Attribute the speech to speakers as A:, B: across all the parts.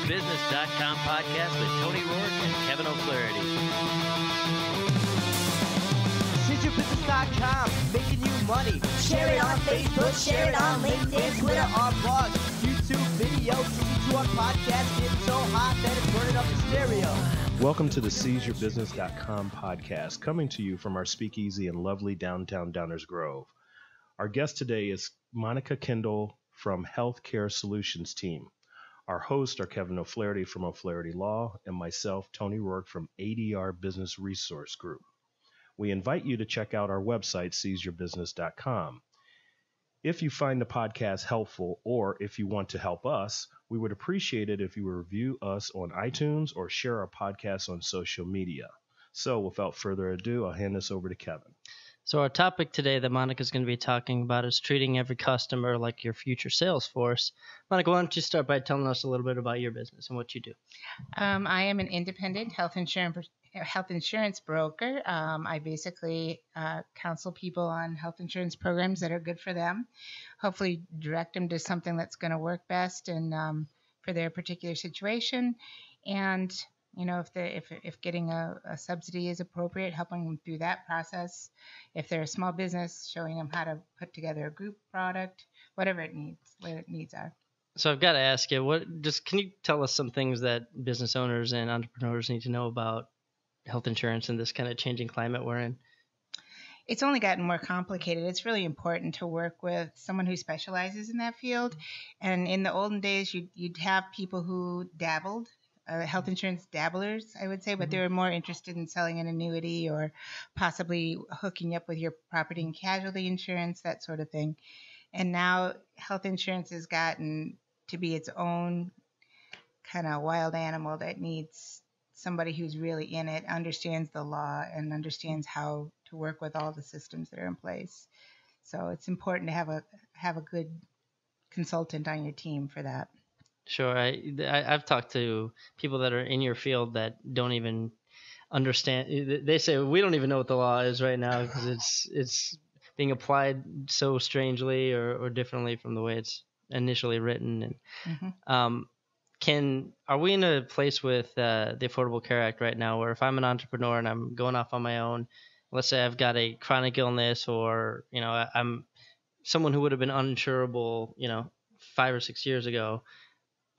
A: SeizeYourBusiness.com podcast with Tony Rourke and Kevin O'Flaherty.
B: SeizeYourBusiness.com, making you money.
C: Share it on Facebook, share it on LinkedIn,
B: Twitter,
C: Twitter.
B: our blogs, YouTube videos, listen to our podcast, getting so hot that it's burning up the stereo.
D: Welcome to the SeizeYourBusiness.com podcast, coming to you from our speakeasy in lovely downtown Downers Grove. Our guest today is Monica Kendall from Healthcare Solutions team. Our hosts are Kevin O'Flaherty from O'Flaherty Law and myself, Tony Rourke from ADR Business Resource Group. We invite you to check out our website, SeizeYourBusiness.com. If you find the podcast helpful or if you want to help us, we would appreciate it if you review us on iTunes or share our podcast on social media. So without further ado, I'll hand this over to Kevin.
E: So our topic today that Monica's going to be talking about is treating every customer like your future sales force. Monica, why don't you start by telling us a little bit about your business and what you do?
F: I am an independent health insurance broker. I basically counsel people on health insurance programs that are good for them, hopefully direct them to something that's going to work best and for their particular situation. And you know, if getting a subsidy is appropriate, helping them through that process. If they're a small business, showing them how to put together a group product, whatever it needs are.
E: So I've got to ask you, can you tell us some things that business owners and entrepreneurs need to know about health insurance in this kind of changing climate we're in?
F: It's only gotten more complicated. It's really important to work with someone who specializes in that field. And in the olden days, you'd have people who dabbled. Health insurance dabblers, I would say, but they were more interested in selling an annuity or possibly hooking up with your property and casualty insurance, that sort of thing. And now health insurance has gotten to be its own kind of wild animal that needs somebody who's really in it, understands the law, and understands how to work with all the systems that are in place. So it's important to have a good consultant on your team for that.
E: Sure. I've talked to people that are in your field that don't even understand. They say, we don't even know what the law is right now because it's being applied so strangely or differently from the way it's initially written. And are we in a place with the Affordable Care Act right now where if I'm an entrepreneur and I'm going off on my own, let's say I've got a chronic illness or, you know, I'm someone who would have been uninsurable, 5 or 6 years ago,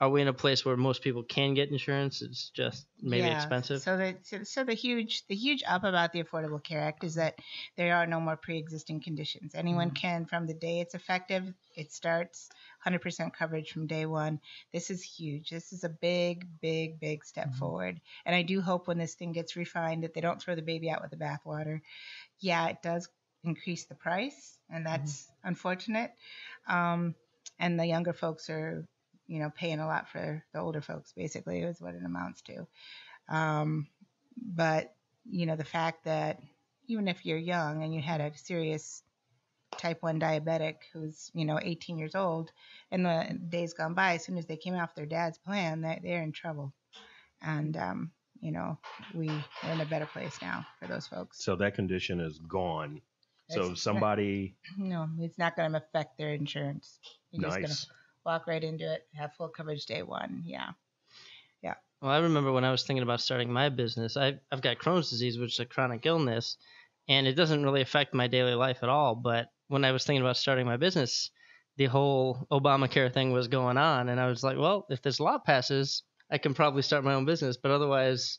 E: are we in a place where most people can get insurance? It's just maybe expensive.
F: So the huge up about the Affordable Care Act is that there are no more pre-existing conditions. Anyone can, from the day it's effective, it starts 100% coverage from day one. This is huge. This is a big, big, big step forward. And I do hope when this thing gets refined that they don't throw the baby out with the bathwater. Yeah, it does increase the price, and that's unfortunate. And the younger folks are paying a lot for the older folks, basically, is what it amounts to. But, the fact that even if you're young and you had a serious type 1 diabetic who's, 18 years old, and the days gone by, as soon as they came off their dad's plan, they're in trouble. And, we're in a better place now for those folks.
D: So that condition is gone. So
F: No, it's not going to affect their insurance. You're
D: Nice.
F: just going to walk right into it, have full coverage day one. Yeah.
E: Well, I remember when I was thinking about starting my business, I've got Crohn's disease, which is a chronic illness, and it doesn't really affect my daily life at all. But when I was thinking about starting my business, the whole Obamacare thing was going on, and I was like, well, if this law passes, I can probably start my own business. But otherwise,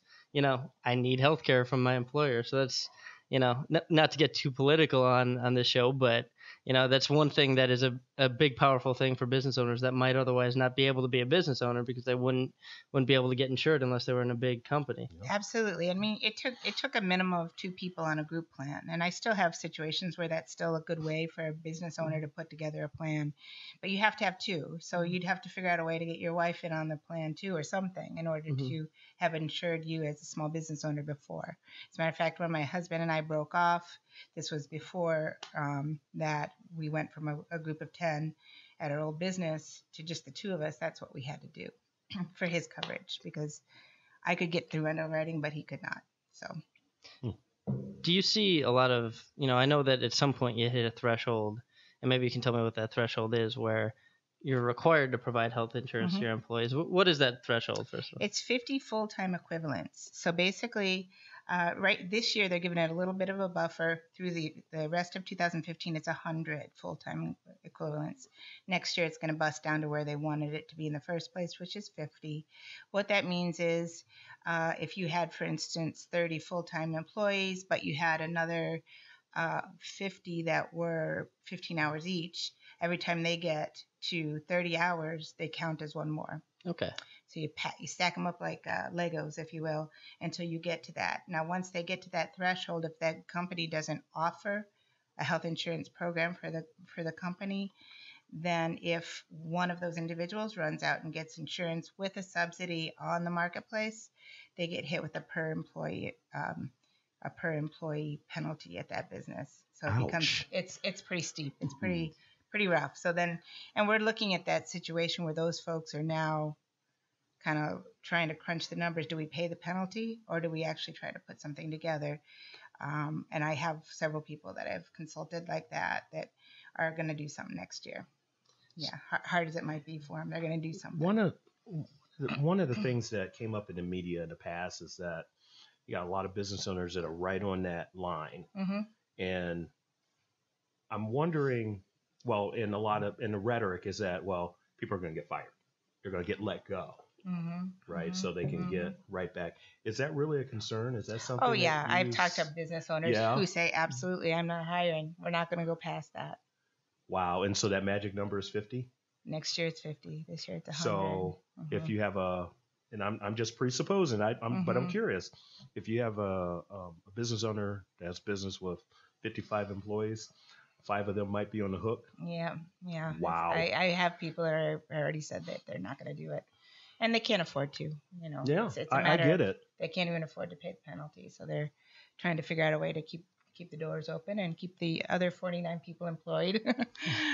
E: I need healthcare from my employer. So that's, not to get too political on this show, but that's one thing that is a big, powerful thing for business owners that might otherwise not be able to be a business owner because they wouldn't be able to get insured unless they were in a big company.
F: Absolutely. I mean, it took a minimum of 2 people on a group plan, and I still have situations where that's still a good way for a business owner to put together a plan. But you have to have 2, so you'd have to figure out a way to get your wife in on the plan too, or something, in order to have insured you as a small business owner before. As a matter of fact, when my husband and I broke off, this was before that we went from a group of 10 at our old business to just the 2 of us. That's what we had to do for his coverage because I could get through underwriting, but he could not. So,
E: do you see a lot of, I know that at some point you hit a threshold, and maybe you can tell me what that threshold is, where you're required to provide health insurance to your employees. What is that threshold, first of all?
F: It's 50 full-time equivalents. So basically, right this year they're giving it a little bit of a buffer. Through the rest of 2015, it's 100 full-time equivalents. Next year, it's going to bust down to where they wanted it to be in the first place, which is 50. What that means is if you had, for instance, 30 full-time employees, but you had another 50 that were 15 hours each, every time they get to 30 hours, they count as one more.
E: Okay.
F: So you stack them up like Legos, if you will, until you get to that. Now, once they get to that threshold, if that company doesn't offer a health insurance program for the company, then if one of those individuals runs out and gets insurance with a subsidy on the marketplace, they get hit with a per employee penalty at that business. So it becomes it's pretty steep. It's pretty rough. So then, and we're looking at that situation where those folks are now kind of trying to crunch the numbers. Do we pay the penalty or do we actually try to put something together? And I have several people that I've consulted like that are going to do something next year. Yeah, hard as it might be for them, they're going to do something.
D: One of the things that came up in the media in the past is that you got a lot of business owners that are right on that line. And I'm wondering, well, in the rhetoric is that, well, people are going to get fired. They're going to get let go. Right. So they can get right back. Is that really a concern? Is that something?
F: Oh, yeah. I've talked to business owners who say, absolutely, I'm not hiring. We're not going to go past that.
D: Wow. And so that magic number is 50?
F: Next year it's 50. This year it's 100.
D: So if you have and I'm just presupposing, but I'm curious, if you have a business owner that has business with 55 employees, 5 of them might be on the hook.
F: Yeah.
D: Wow.
F: I have people that are already said that they're not going to do it. And they can't afford to,
D: Yeah,
F: it's a
D: I
F: matter
D: get
F: of,
D: it.
F: They can't even afford to pay the penalty. So they're trying to figure out a way to keep the doors open and keep the other 49 people employed.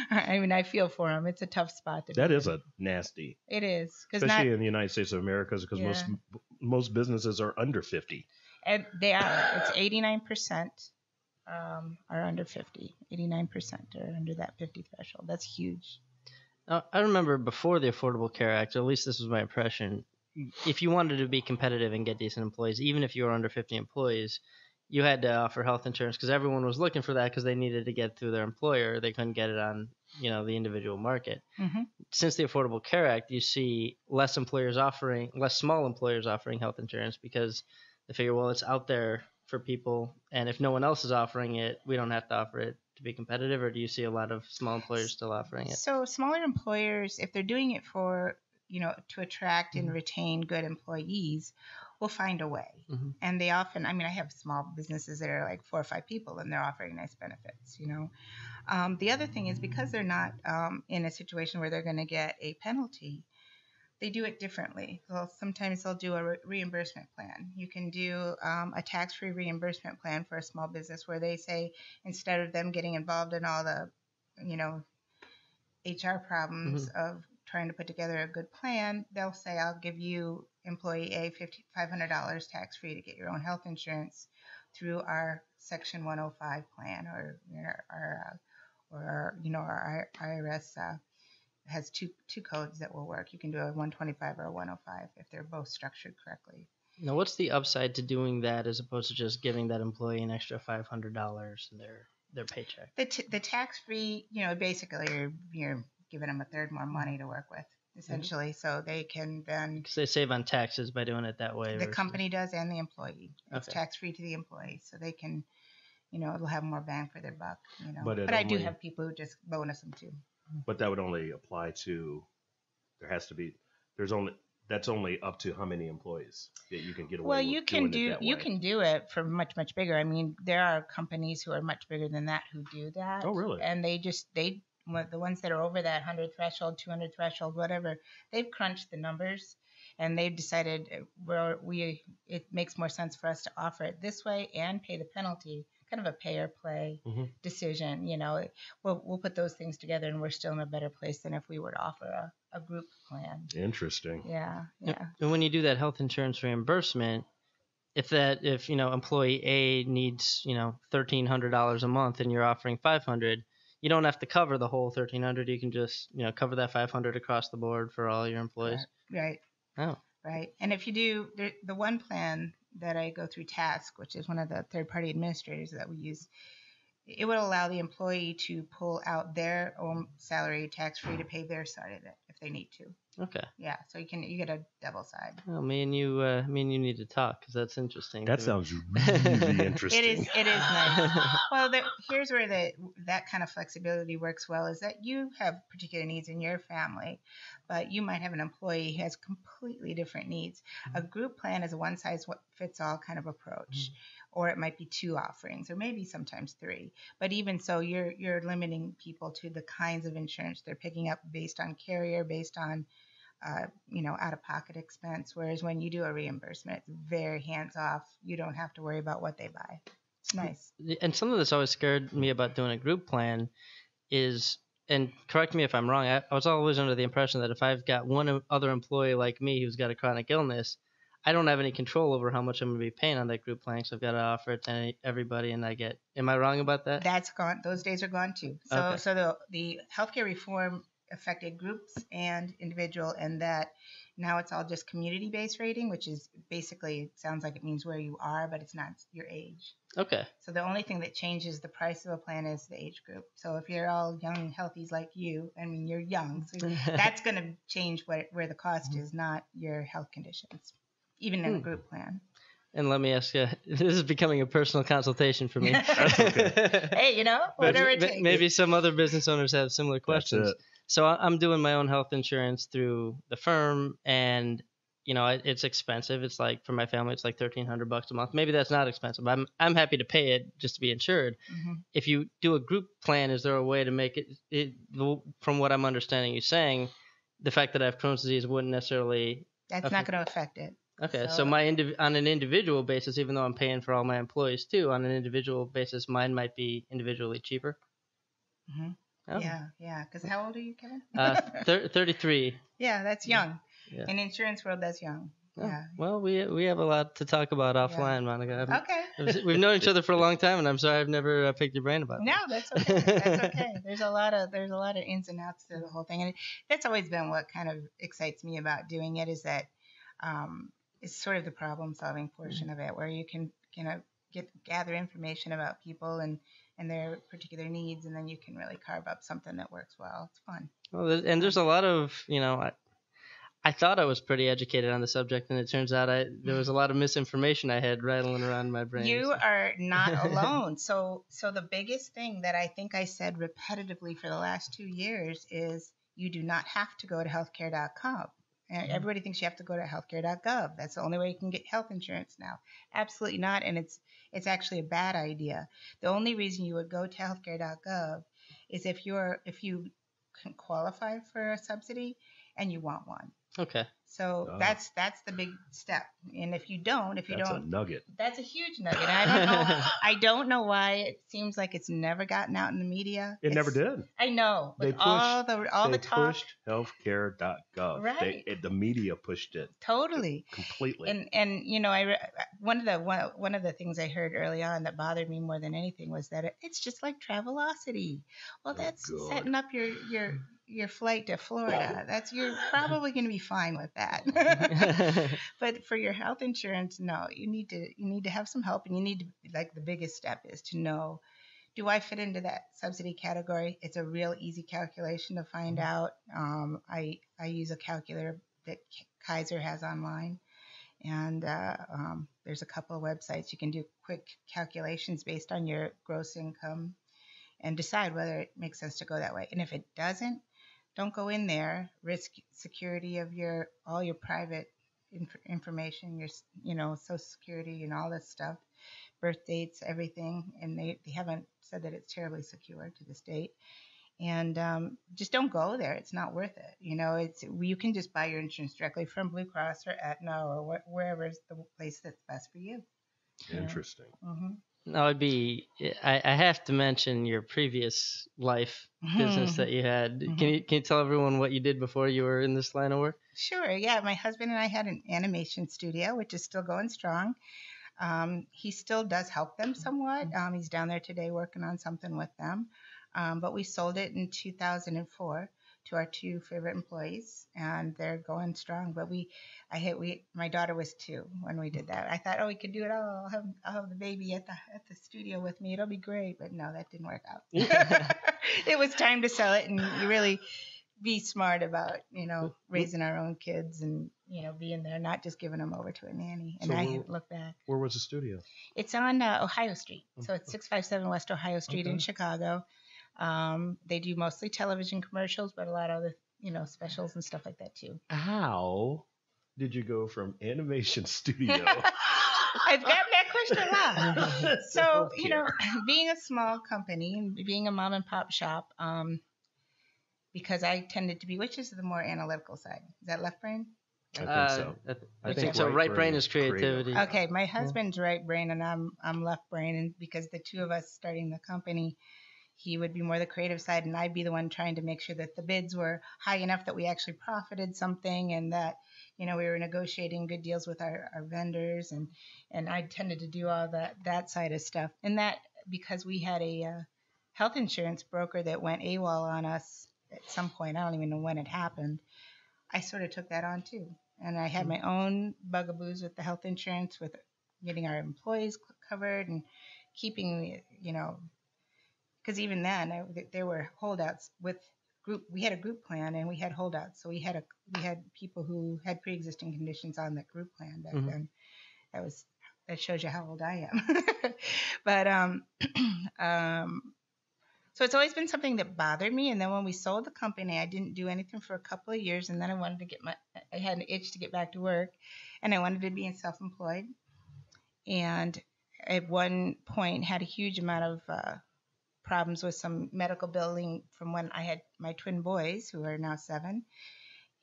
F: I mean, I feel for them. It's a tough spot to be in.
D: That is a nasty.
F: It is.
D: Especially in the United States of America, because most businesses are under 50.
F: And they are. It's 89% are under 50. 89% are under that 50 threshold. That's huge.
E: I remember before the Affordable Care Act, or at least this was my impression, if you wanted to be competitive and get decent employees, even if you were under 50 employees, you had to offer health insurance because everyone was looking for that because they needed to get through their employer. They couldn't get it on, the individual market. Since the Affordable Care Act, you see less small employers offering health insurance because they figure, well, it's out there for people, and if no one else is offering it, we don't have to offer it to be competitive. Or do you see a lot of small employers still offering it?
F: So smaller employers, if they're doing it for, to attract and retain good employees, will find a way. And they often, I have small businesses that are like 4 or 5 people and they're offering nice benefits, The other thing is because they're not in a situation where they're going to get a penalty, they do it differently. Well, sometimes they'll do a reimbursement plan. You can do a tax-free reimbursement plan for a small business where they say, instead of them getting involved in all the, HR problems of trying to put together a good plan, they'll say, I'll give you employee A $500 tax-free to get your own health insurance through our Section 105 plan, or our IRS has two codes that will work. You can do a 125 or a 105 if they're both structured correctly.
E: Now, what's the upside to doing that as opposed to just giving that employee an extra $500 in their paycheck?
F: The tax-free, basically you're giving them a third more money to work with, essentially, so they can then...
E: Because they save on taxes by doing it that way.
F: The company does and the employee. It's tax-free to the employee, so they can, it'll have more bang for their buck, But I do have people who just bonus them too.
D: But that would only apply to, that's only up to how many employees that you can get away with.
F: Well, you can do it for much, much bigger. There are companies who are much bigger than that who do that.
D: Oh, really?
F: And the ones that are over that 100 threshold, 200 threshold, whatever, they've crunched the numbers and they've decided it makes more sense for us to offer it this way and pay the penalty. Kind of a pay or play decision, We'll put those things together, and we're still in a better place than if we were to offer a group plan.
D: Interesting.
F: Yeah.
E: And when you do that health insurance reimbursement, if employee A needs $1,300 a month and you're offering $500, you don't have to cover the whole 1,300. You can just, cover that 500 across the board for all your employees.
F: Right.
E: Oh.
F: Right. And if you do the one plan that I go through Task, which is one of the third-party administrators that we use, it would allow the employee to pull out their own salary tax-free to pay their side of it if they need to.
E: Okay.
F: Yeah. So you get a double side.
E: Well, me and you need to talk because that's interesting.
D: That sounds really interesting.
F: It is nice. Well, here's where that kind of flexibility works well is that you have particular needs in your family, but you might have an employee who has completely different needs. A group plan is a one-size-fits-all kind of approach, or it might be 2 offerings, or maybe sometimes 3. But even so, you're limiting people to the kinds of insurance they're picking up based on carrier, based on out-of-pocket expense, whereas when you do a reimbursement, it's very hands-off. You don't have to worry about what they buy. It's nice.
E: And something that's always scared me about doing a group plan is, and correct me if I'm wrong, I was always under the impression that if I've got one other employee like me who's got a chronic illness, I don't have any control over how much I'm going to be paying on that group plan, so I've got to offer it to everybody, and am I wrong about that?
F: That's gone. Those days are gone too. So,
E: Okay.
F: So the healthcare reform affected groups and individual, and that now it's all just community-based rating, which is basically, sounds like it means where you are, but it's not your age.
E: Okay.
F: So the only thing that changes the price of a plan is the age group. So if you're all young healthies like you, I mean, you're young, so that's going to change where the cost is, not your health conditions, even in a group plan.
E: And let me ask you, this is becoming a personal consultation for me.
F: Hey, whatever it takes.
E: Maybe some other business owners have similar questions. So I'm doing my own health insurance through the firm, and it's expensive. It's like, for my family, it's like $1,300 a month. Maybe that's not expensive. I'm happy to pay it just to be insured.
F: Mm-hmm.
E: If you do a group plan, is there a way to make it from what I'm understanding you saying, the fact that I have Crohn's disease wouldn't necessarily...
F: That's not going to affect it.
E: Okay, so on an individual basis, even though I'm paying for all my employees too, on an individual basis, mine might be individually cheaper.
F: Mm-hmm.
E: Oh.
F: Yeah. Because how old are you, Kevin?
E: 33.
F: Yeah, that's young.
E: Yeah.
F: In insurance world, that's young.
E: Oh,
F: Yeah.
E: well, we have a lot to talk about offline, Monica.
F: Okay.
E: We've known each other for a long time, and I'm sorry I've never picked your brain about it.
F: No, that's okay. That's okay. There's a lot of ins and outs to the whole thing, and that's always been what kind of excites me about doing it, is that it's sort of the problem-solving portion of it, where you can gather information about people and their particular needs, and then you can really carve up something that works well. It's fun.
E: Well, and there's a lot of I thought I was pretty educated on the subject, and it turns out there was a lot of misinformation I had rattling around my brain.
F: You are not alone. So the biggest thing that I think I said repetitively for the last 2 years is you do not have to go to healthcare.com. And everybody thinks you have to go to healthcare.gov. That's the only way you can get health insurance now. Absolutely not, and it's actually a bad idea. The only reason you would go to healthcare.gov is if you can qualify for a subsidy and you want one.
E: Okay.
F: So that's the big step. And if you don't,
D: that's a nugget.
F: That's a huge nugget. And I don't know why it seems like it's never gotten out in the media.
D: It never did.
F: I know.
D: They
F: With all the talk.
D: They pushed healthcare.gov.
F: Right.
D: The media pushed it.
F: Totally.
D: Completely.
F: And one of the things I heard early on that bothered me more than anything was that it's just like Travelocity. Well, that's setting up your flight to Florida. You're probably going to be fine with that. But for your health insurance, no, you need to have some help, and you need to, like, the biggest step is to know, do I fit into that subsidy category? It's a real easy calculation to find out. I use a calculator that Kaiser has online, and there's a couple of websites you can do quick calculations based on your gross income and decide whether it makes sense to go that way. And if it doesn't, don't go in there. Risk security of all your private information, your Social Security and all this stuff, birth dates, everything. And they haven't said that it's terribly secure to this date. And just don't go there. It's not worth it. You can just buy your insurance directly from Blue Cross or Aetna or wherever is the place that's best for you.
D: Interesting.
F: Mm-hmm.
E: No, I have to mention your previous life business that you had.
F: Mm-hmm.
E: Can you tell everyone what you did before you were in this line of work?
F: Sure. Yeah. My husband and I had an animation studio, which is still going strong. He still does help them somewhat. He's down there today working on something with them. but we sold it in 2004 to our two favorite employees, and they're going strong. But my daughter was 2 when we did that. I thought, oh, we could do it all. I'll have the baby at the studio with me. It'll be great. But no, that didn't work out. It was time to sell it, and you really be smart about, raising our own kids and, being there, not just giving them over to a nanny. And I look back.
D: Where was the studio?
F: It's on Ohio Street. So it's 657 West Ohio Street in Chicago. They do mostly television commercials, but a lot of other, specials and stuff like that too.
D: How did you go from animation studio?
F: I've gotten that question a lot. So, being a small company and being a mom and pop shop, because I tended to be, which is the more analytical side? Is that left brain?
D: I think so.
E: I think so. Right brain is creativity.
F: Okay, my husband's right brain and I'm left brain, and because the two of us starting the company, he would be more the creative side, and I'd be the one trying to make sure that the bids were high enough that we actually profited something, and that we were negotiating good deals with our vendors, and I tended to do all that side of stuff. And that because we had a health insurance broker that went AWOL on us at some point, I don't even know when it happened, I sort of took that on too. And I had my own bugaboos with the health insurance, with getting our employees covered and keeping, because even then there were holdouts with group. We had a group plan and we had holdouts. So we had people who had pre-existing conditions on that group plan back then. That shows you how old I am. But so it's always been something that bothered me. And then when we sold the company, I didn't do anything for a couple of years. And then I had an itch to get back to work, and I wanted to be self-employed. And at one point had a huge amount of problems with some medical billing from when I had my twin boys, who are now 7.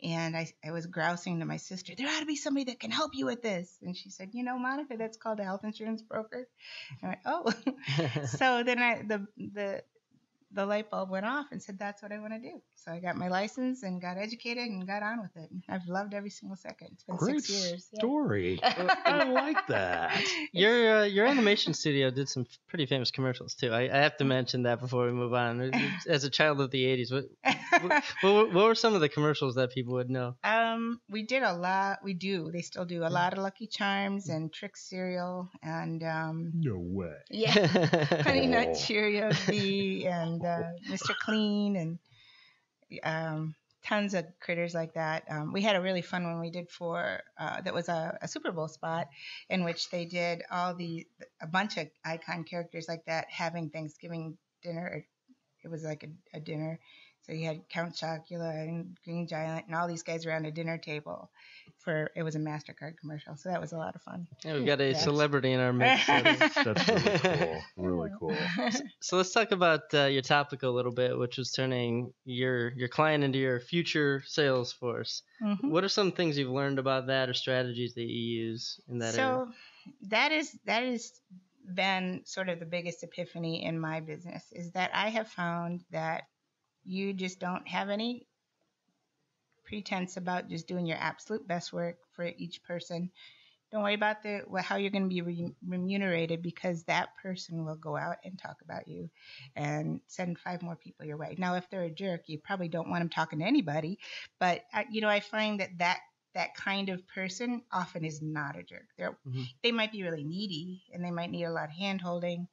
F: And I was grousing to my sister, there ought to be somebody that can help you with this. And she said, Monica, that's called a health insurance broker. And I went, oh. So then the light bulb went off and said, that's what I want to do. So I got my license and got educated and got on with it. I've loved every single second. It's been
D: Great
F: 6 years.
D: Story. I like that.
E: Your animation studio did some pretty famous commercials too. I have to mention that before we move on. As a child of the 80s, what were some of the commercials that people would know?
F: We did a lot. We do. They still do a lot of Lucky Charms and Trix cereal and
D: no way.
F: Yeah, Honey Nut Cheerios Bee and Mr. Clean and tons of critters like that. We had a really fun one we did for that was a Super Bowl spot in which they did a bunch of icon characters like that having Thanksgiving dinner. It was like a dinner. So you had Count Chocula and Green Giant and all these guys around a dinner table. It was a MasterCard commercial, so that was a lot of fun.
E: Yeah, we've got a celebrity in our midst.
D: That's really cool. Really cool.
E: So let's talk about your topic a little bit, which was turning your client into your future sales force. Mm-hmm. What are some things you've learned about that, or strategies that you use in that area?
F: So that is been sort of the biggest epiphany in my business, is that I have found that you just don't have any pretense about just doing your absolute best work for each person. Don't worry about how you're going to be remunerated, because that person will go out and talk about you and send 5 more people your way. Now, if they're a jerk, you probably don't want them talking to anybody. But, I find that kind of person often is not a jerk. They might be really needy and they might need a lot of hand-holding.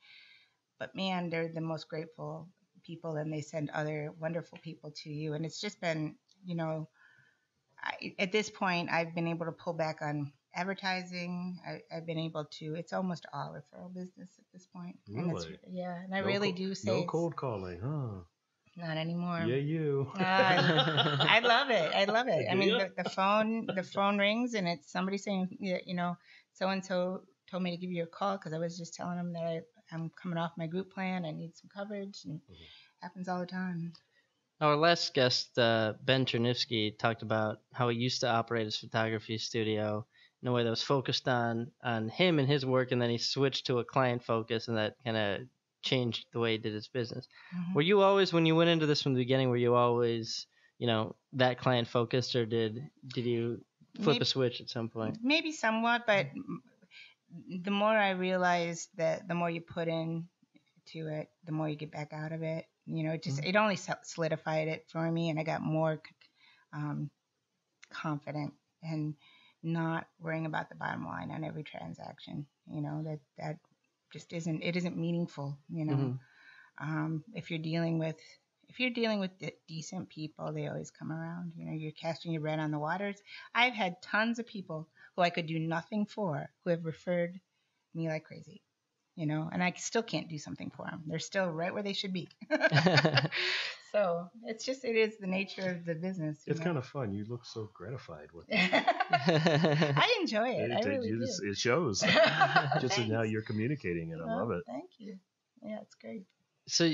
F: But, man, they're the most grateful people, and they send other wonderful people to you. And it's just been, at this point, I've been able to pull back on advertising. I've been able to, it's almost all referral business at this point.
D: Really?
F: And I really do say
D: no cold calling, huh?
F: Not anymore.
D: Yeah, you.
F: I love it. I love it. I mean, the phone rings and it's somebody saying, so-and-so told me to give you a call because I was just telling them that I'm coming off my group plan. I need some coverage, and happens all the time.
E: Our last guest, Ben Chernivsky, talked about how he used to operate his photography studio in a way that was focused on him and his work, and then he switched to a client focus, and that kind of changed the way he did his business. Mm-hmm. Were you always, when you went into this from the beginning, were you always, that client focused, or did you flip a switch at some point?
F: Maybe somewhat, but the more I realized that the more you put in to it, the more you get back out of it. It only solidified it for me, and I got more confident and not worrying about the bottom line on every transaction. That just isn't meaningful. If you're dealing with decent people, they always come around. You're casting your bread on the waters. I've had tons of people who I could do nothing for who have referred me like crazy. And I still can't do something for them. They're still right where they should be. So it is the nature of the business.
D: It's kind of fun. You look so gratified with it.
F: I enjoy it. I really do.
D: It shows. Just now you're communicating it. I love it.
F: Thank you. Yeah, it's great.
E: So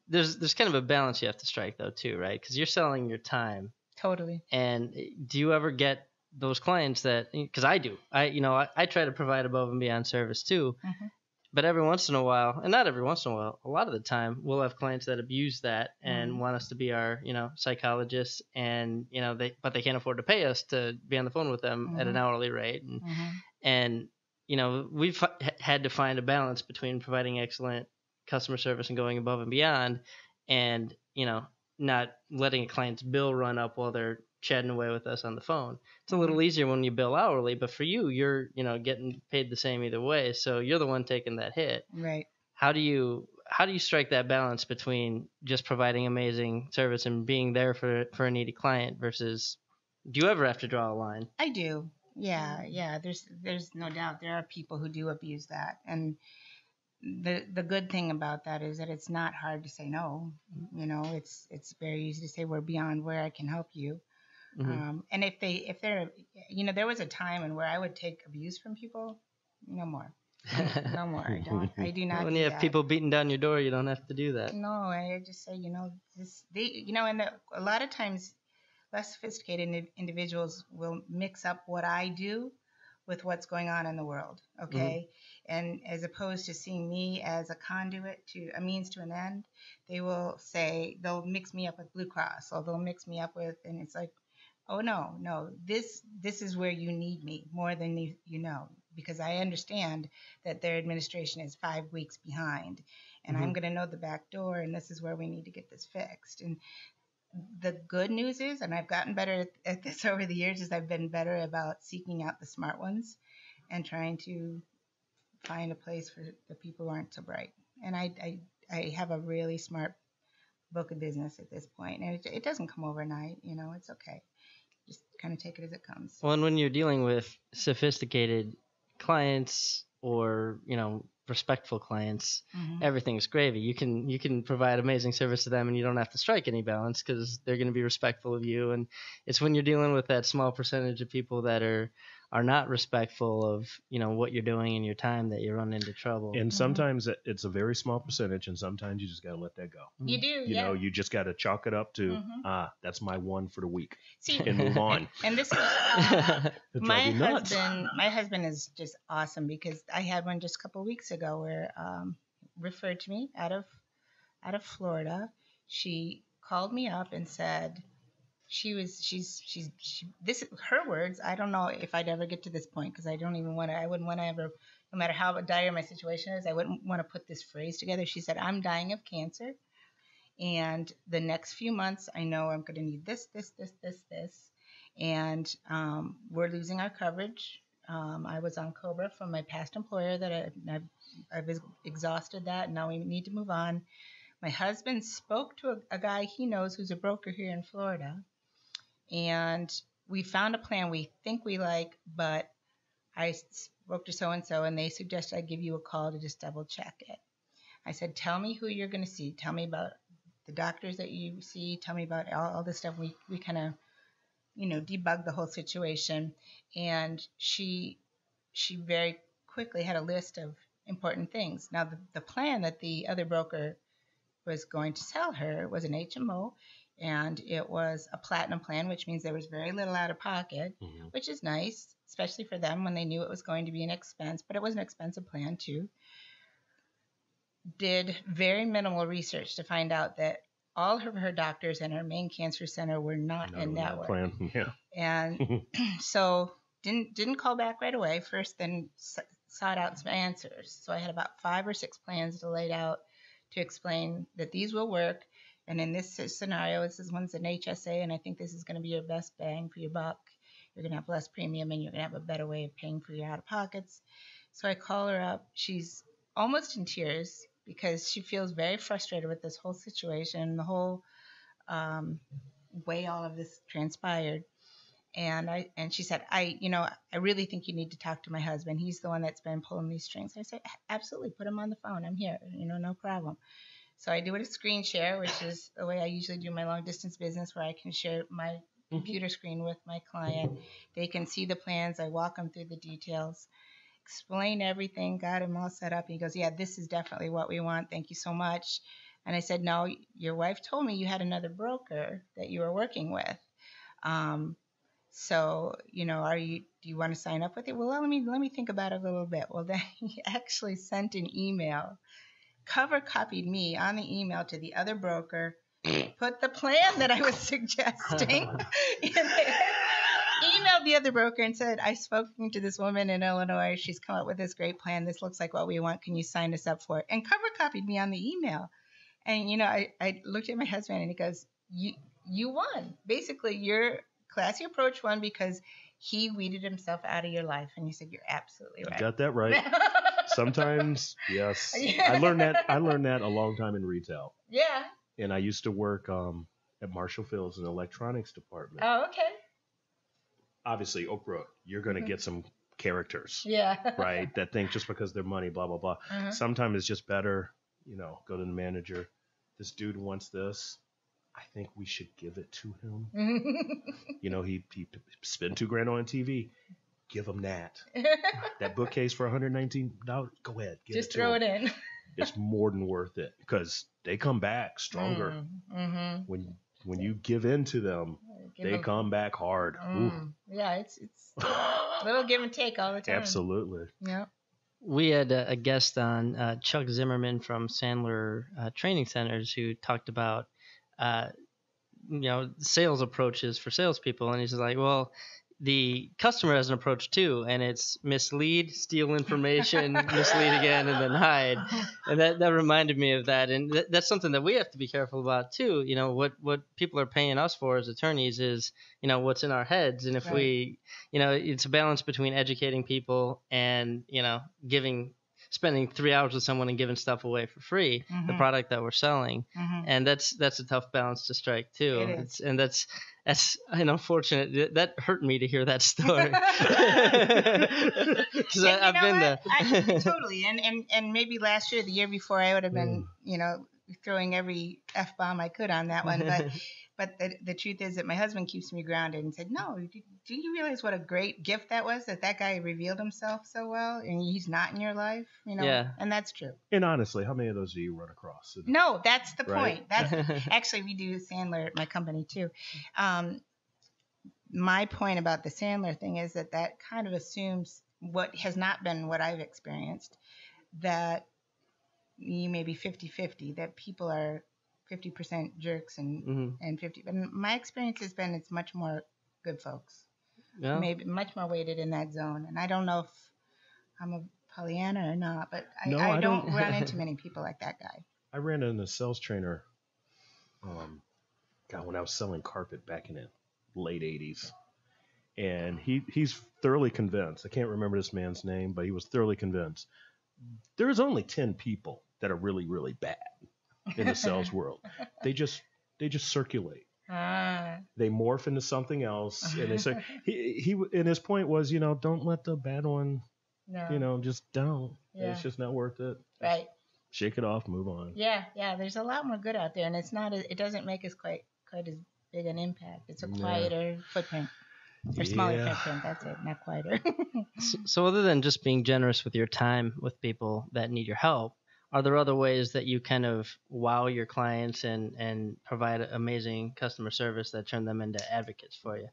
E: there's kind of a balance you have to strike though too, right? Because you're selling your time.
F: Totally.
E: And do you ever get those clients that? Because I do. I try to provide above and beyond service too. Mm-hmm. But every once in a while, and not every once in a while, a lot of the time, we'll have clients that abuse that and want us to be our, psychologists, and but they can't afford to pay us to be on the phone with them at an hourly rate, and we've had to find a balance between providing excellent customer service and going above and beyond, and not letting a client's bill run up while they're chatting away with us on the phone. It's a little easier when you bill hourly, but for you're getting paid the same either way, so you're the one taking that hit.
F: Right.
E: How do you strike that balance between just providing amazing service and being there for a needy client versus, do you ever have to draw a line?
F: I do. Yeah. There's no doubt there are people who do abuse that, and the good thing about that is that it's not hard to say no. It's very easy to say we're beyond where I can help you. Mm-hmm. And if they're, there was a time in where I would take abuse from people. No more. No more. I do not.
E: When you have people beating down your door, you don't have to do that.
F: No, I just say, and a lot of times less sophisticated individuals will mix up what I do with what's going on in the world. Okay. Mm-hmm. And as opposed to seeing me as a conduit to a means to an end, they'll mix me up with Blue Cross, or they'll mix me up with, and it's like, oh, no, this is where you need me more than because I understand that their administration is 5 weeks behind, and I'm going to know the back door, and this is where we need to get this fixed. And the good news is, and I've gotten better at this over the years, is I've been better about seeking out the smart ones and trying to find a place for the people who aren't so bright. And I have a really smart book of business at this point, and it doesn't come overnight. It's okay. Just kind of take it as it comes.
E: Well, and when you're dealing with sophisticated clients or, respectful clients, everything's gravy. You can provide amazing service to them, and you don't have to strike any balance because they're going to be respectful of you. And it's when you're dealing with that small percentage of people that are not respectful of, what you're doing in your time that you run into trouble.
D: And sometimes it's a very small percentage, and sometimes you just got to let that go.
F: You do,
D: you just got to chalk it up to, that's my one for the week. See, and move on.
F: And this is, my husband is just awesome, because I had one just a couple of weeks ago where referred to me out of Florida. She called me up and said, this her words. I don't know if I'd ever get to this point, because I wouldn't want to ever, no matter how dire my situation is, I wouldn't want to put this phrase together. She said, I'm dying of cancer, and the next few months I know I'm going to need this, and we're losing our coverage. I was on COBRA from my past employer that I've exhausted that, and now we need to move on. My husband spoke to a guy he knows who's a broker here in Florida, and we found a plan we think we like, but I spoke to so-and-so, and they suggested I give you a call to just double check it. I said, tell me who you're going to see. Tell me about the doctors that you see. Tell me about all this stuff. We kind of, debugged the whole situation. And she very quickly had a list of important things. Now, the plan that the other broker was going to sell her was an HMO, and it was a platinum plan, which means there was very little out of pocket, which is nice, especially for them when they knew it was going to be an expense, but it was an expensive plan too. Did very minimal research to find out that all of her doctors and her main cancer center were not in network. Plan. Yeah. And so didn't call back right away. First, then sought out some answers. So I had about 5 or 6 plans laid out to explain that these will work, And in this scenario, this one's an HSA, and I think this is going to be your best bang for your buck. You're going to have less premium, and you're going to have a better way of paying for your out-of-pockets. So I call her up. She's almost in tears because she feels very frustrated with this whole situation, the whole way all of this transpired. And she said, I really think you need to talk to my husband. He's the one that's been pulling these strings. I said, absolutely, put him on the phone. I'm here, no problem. So I do it a screen share, which is the way I usually do my long distance business, where I can share my computer screen with my client. They can see the plans. I walk them through the details, explain everything, got him all set up. He goes, yeah, this is definitely what we want. Thank you so much. And I said, no, your wife told me you had another broker that you were working with. So, do you want to sign up with it? Well, let me think about it a little bit. Well, then he actually sent an email, cover copied me on the email to the other broker, put the plan that I was suggesting in there, emailed the other broker and said, I've spoken to this woman in Illinois. She's come up with this great plan. This looks like what we want. Can you sign us up for it? And cover copied me on the email. And, I looked at my husband and he goes, you won. Basically, your classy approach won because he weeded himself out of your life. And you said, you're absolutely right.
D: You got that right. Sometimes, yes.
F: Yeah.
D: I learned that a long time in retail.
F: Yeah.
D: And I used to work at Marshall Field's in the electronics department.
F: Oh, okay.
D: Obviously, Oak Brook, you're going to get some characters,
F: Yeah.
D: right? That think just because they're money, blah, blah, blah. Sometimes it's just better, go to the manager. This dude wants this. I think we should give it to him. He spent $2,000 on TV. Give him that. That bookcase for $119. Go ahead.
F: Just throw it in.
D: It's more than worth it because they come back stronger. When you give in to them, they come back hard.
F: Yeah, it's a little give and take all the time.
D: Absolutely.
F: Yeah.
E: We had a guest on, Chuck Zimmerman from Sandler Training Centers, who talked about, sales approaches for salespeople. And he's like, well, the customer has an approach too, and it's mislead, steal information, mislead again, and then hide. And that reminded me of that. And that's something that we have to be careful about too. What people are paying us for as attorneys is, what's in our heads. And if we, it's a balance between educating people and, spending 3 hours with someone and giving stuff away for free, the product that we're selling. And that's a tough balance to strike too. That's unfortunate. That hurt me to hear that story. Because I've been there.
F: Totally. And maybe last year, the year before, I would have been, throwing every F-bomb I could on that one. But the truth is that my husband keeps me grounded and said, no, do you realize what a great gift that was, that guy revealed himself so well and he's not in your life?
E: Yeah.
F: And that's true.
D: And honestly, how many of those do you run across?
F: No, that's the point.
D: Right?
F: That's actually, we do Sandler at my company too. My point about the Sandler thing is that kind of assumes what has not been what I've experienced, that you may be 50-50, that people are 50% jerks and 50. But my experience has been it's much more good folks. Yeah. Maybe much more weighted in that zone. And I don't know if I'm a Pollyanna or not, but I don't run into many people like that guy.
D: I ran into a sales trainer, when I was selling carpet back in the late 80s. And he's thoroughly convinced. I can't remember this man's name, but he was thoroughly convinced. There's only 10 people that are really, really bad in the sales world. They just circulate. They morph into something else, and they say he and his point was, don't let the bad one, just don't. Yeah. It's just not worth it.
F: Right.
D: Shake it off, move on.
F: Yeah. There's a lot more good out there, and it's not. It doesn't make us quite as big an impact. It's a quieter footprint. Or smaller footprint, that's it, not quieter.
E: So other than just being generous with your time with people that need your help, are there other ways that you kind of wow your clients and provide amazing customer service that turn them into advocates for you?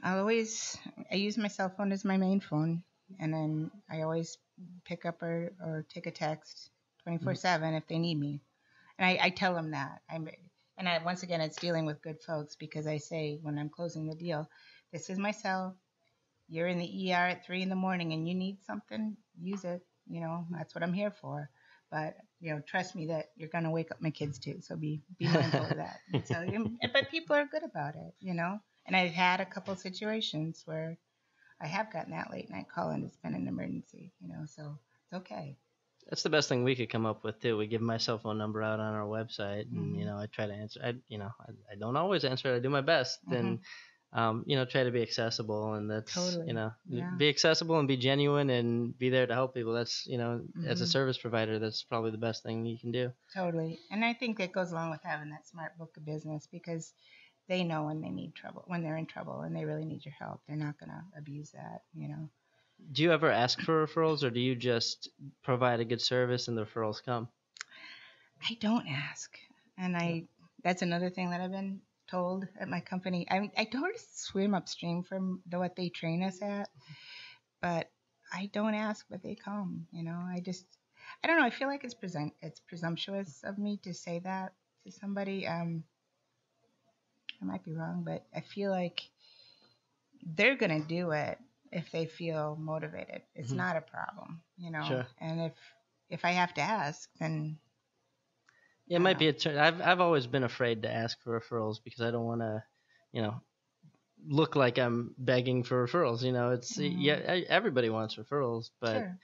E: I
F: use my cell phone as my main phone, and then I always pick up or take a text 24/7 if they need me. And I tell them that. Once again, it's dealing with good folks, because I say when I'm closing the deal, this is my cell. You're in the ER at 3 a.m. and you need something, use it. That's what I'm here for. But, trust me that you're going to wake up my kids too. So be mindful of that. And so, but people are good about it, And I've had a couple situations where I have gotten that late night call and it's been an emergency, so it's okay.
E: That's the best thing we could come up with too. We give my cell phone number out on our website, and I try to answer. I don't always answer it. I do my best, and try to be accessible, and that's
F: totally.
E: Be accessible and be genuine and be there to help people. That's as a service provider, that's probably the best thing you can do.
F: Totally, and I think that goes along with having that smart book of business because they know when they're in trouble, and they really need your help. They're not going to abuse that,
E: Do you ever ask for referrals, or do you just provide a good service and the referrals come?
F: I don't ask. And that's another thing that I've been told at my company. I don't swim upstream from what they train us at, but I don't ask, but they come. I don't know. I feel like it's presumptuous of me to say that to somebody. I might be wrong, but I feel like they're going to do it if they feel motivated. It's not a problem,
E: Sure.
F: And if I have to ask, then
E: it might be I've always been afraid to ask for referrals because I don't want to, look like I'm begging for referrals. It's everybody wants referrals, but
F: sure.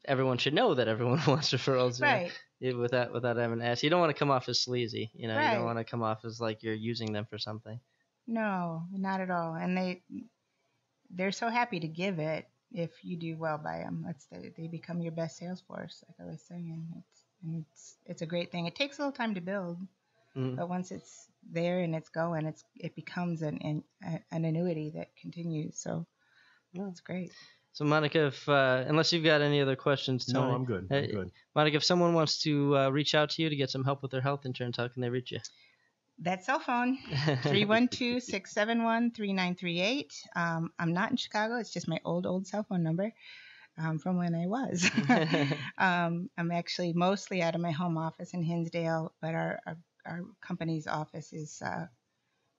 E: Everyone should know that everyone wants referrals.
F: Right.
E: Without having to ask. You don't want to come off as sleazy.
F: Right.
E: You don't want to come off as like you're using them for something.
F: No, not at all. And they're so happy to give it if you do well by them. They become your best sales force, like I was saying. It's a great thing. It takes a little time to build, but once it's there and it's going, it becomes an annuity that continues. So it's great.
E: So Monica, if unless you've got any other questions, Tony,
D: no, I'm good. I'm good.
E: Monica, if someone wants to reach out to you to get some help with their health insurance, how can they reach you?
F: That cell phone, 312-671-3938. I'm not in Chicago. It's just my old cell phone number from when I was. I'm actually mostly out of my home office in Hinsdale, but our company's office is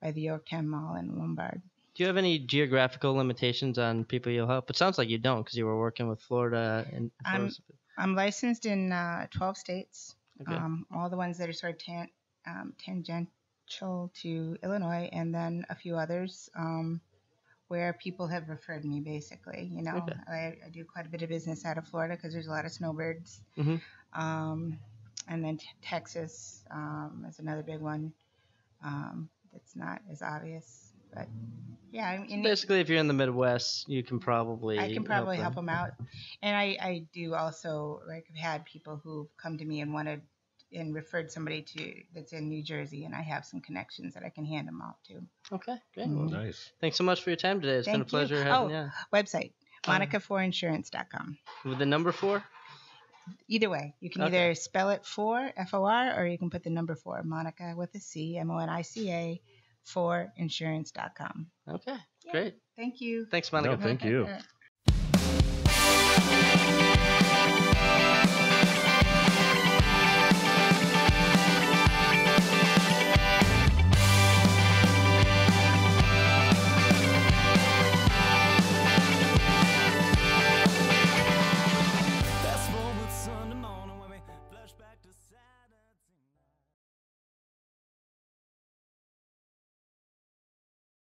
F: by the Yorktown Mall in Lombard.
E: Do you have any geographical limitations on people you'll help? It sounds like you don't because you were working with Florida.
F: I'm licensed in 12 states,
E: Okay.
F: all the ones that are sort of tangential to Illinois, and then a few others where people have referred me, basically.
E: Okay.
F: I do quite a bit of business out of Florida because there's a lot of snowbirds. And then Texas is another big one that's not as obvious. But yeah, I mean,
E: basically, if you're in the Midwest, I can probably
F: help them out. And I do also, like, I've had people who've come to me and referred somebody that's in New Jersey, and I have some connections that I can hand them off to.
E: Okay, great.
D: Oh, nice.
E: Than for your time today. It's been a pleasure having you.
F: Website, monicaforinsurance.com.
E: With the number 4?
F: Either way, you can either spell it F-O-R, or you can put the number 4, Monica with a C, M-O-N-I-C-A, forinsurance.com.
E: Okay, great.
F: Thank you.
E: Thanks, Monica.
D: No, thank you.